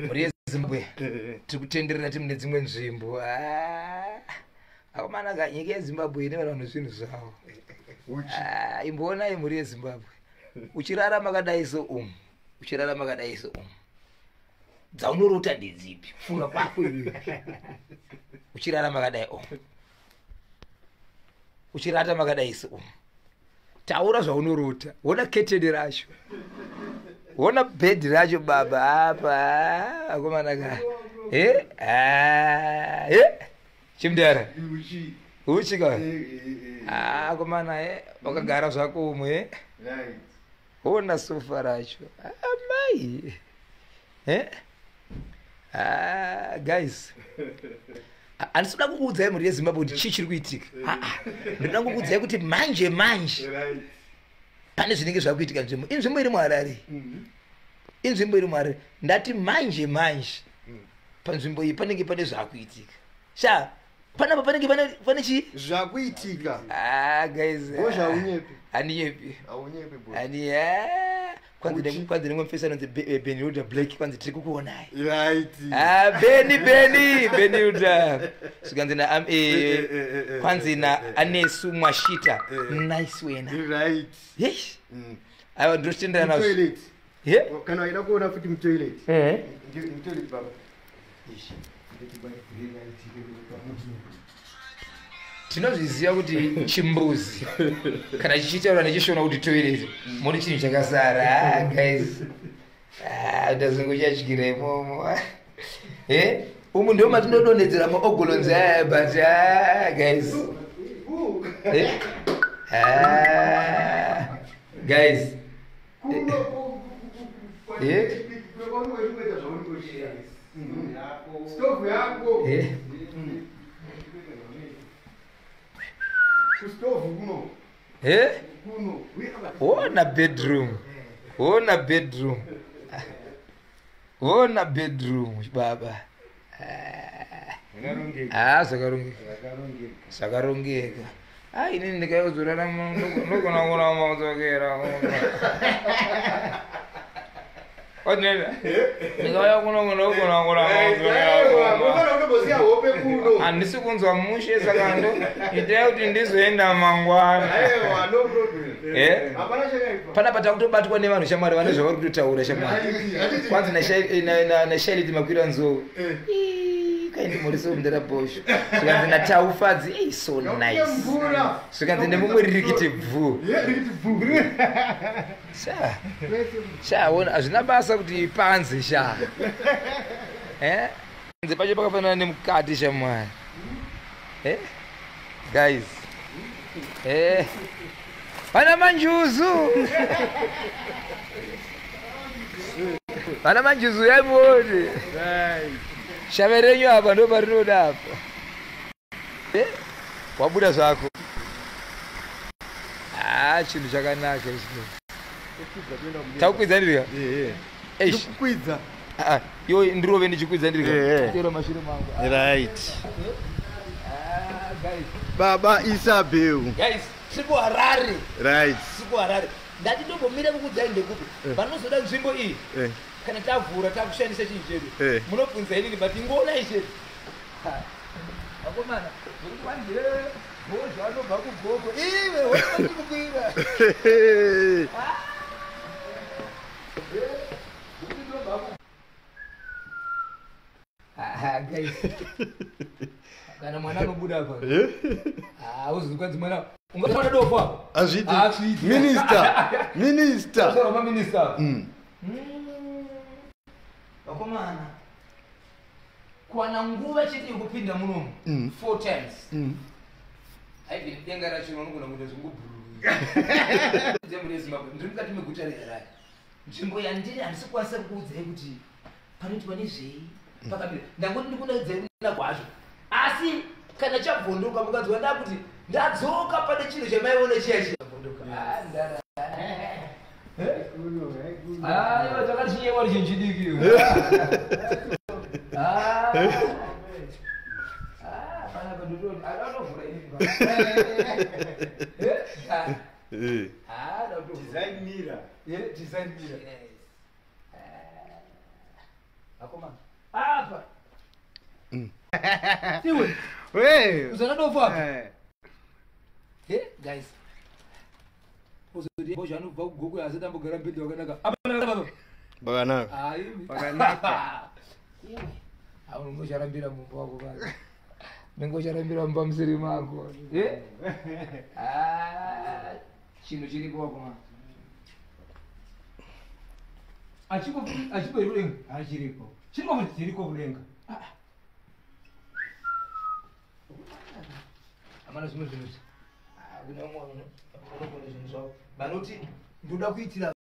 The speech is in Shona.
muri Zimbabwe tikutenderera timune dzimwe nzvimbo akomana ka nyika yeZimbabwe ine vanhu zvinhu zvavo imboonai muri yeZimbabwe uchirarama kadai so dzaunorota ndedzipi funga kwako uchirarama kadai uchirata makadai so taura zvaunorota wona keteni racho wona bhedhi racho baba apa akomana ka chimdara uchika akomana wakagara zvako umwe wona sofa racho amai guys andisida kukuudzai muri yeZimbabwe kuti chii chiri kuitika ndinoda kukuudzai kuti manje pane zvinenge zvakuitika nzvimbo inzvimbo iri muHarare inzvimbo iri muHarare ndati manje panzvimbo iyi panenge pane zvakuitika sha panapa panenge pane chii zvakuitika guys zvaunyepi aniyepi ani kwanzi nemufesa nonzi Benilda Black kwanzi tiri kukuonai Benilda sikanzi na kwanzi na Anesu Mwashita nice wena yes aiwa ndotendera nazvo kana waida kuona futi mutoilet mutoilet baba tinozviziva kuti chimbuzi kana chichitaura nechishona kuti toilet muri chinhu chakasara guys ndazongochatyira imomo umu ndio matinodonhedzera maogolonzi aya but guys guys stove yako wona bedroom baba zvakarongeka inini ndikayozorarama ndogona kurama kudzokera Odnela. Nikaya kuno andisi kunzwa mushe sakando ite kuti ndizoenda mangwana no problem pana patakutobatwa nevanhu shamwari vane zvavari kutotaura shamwari kwanzi na Shelly Makwira Nzou kaindi muriso mndera bosho sikanzi nataufadzi so nice sikanzi nemumwe ririkiti bvu sha wona azvina basa kuti panze sha nze pacho pakafanana nemukati shamwari guys pana manjuzu yaibone shave renyu apa ndo parinoda apa wabuda zvako chinhu chakanaka ichi takukwidza ndirika kukwidza yo ndirove ndichikwidza ndirika tero mashure mangu right baba Isabeu guys siku Harare right siku Harare ndati ndombomira kukudzai ndekuti vanozoda nzvimbo iyi kana tavhura takushandisa chinhu chedu munobvunza inini but ingoonai chedu akomana zokuti wanzire bhozha anobva kugogo iwe wakukwira guys kana mwana anobuda apa auzivi kwanzi mwana ungaona dofa azviti minister sora minister akomana kuwana nguva chete yekupinda munomu 4 times haibviri denga racho vanogona kuita zvingobhururuka dzemune Zimbabwe ndiri mukati meguta reHarare nzvimbo yandiri handisi kukwanisa kukuudzai kuti panoitwa nezvei pakapira ndangoti ndikuudzai kuna kwazvo asi kana chabvondoka mukadzoka ndakuti ndadzoka pane chinhu chamaiona chiya chabvondoka aiwa takachinyewa ri chinhu chidiki panapa ndototi anovhura design mirror Akoma. Apa. Tiwe. Wewe. Uzana dofa. Guys. Uzodi boja anu gogo ya zeta mbogara mbidi wakanaka. Abana baba. Baganaka. Ayi. Baganaka. Awu ngosharambira mumbo wako baba. Ningosharambira mumbo msiri mako. Chino chiri kwa kuma. Achiko irulenga. Achiriko. Chiriko bulenga. Amana zimwe zimwe. Kuna mwana. Kuna zimwe zimwe. Banoti nduda kuitira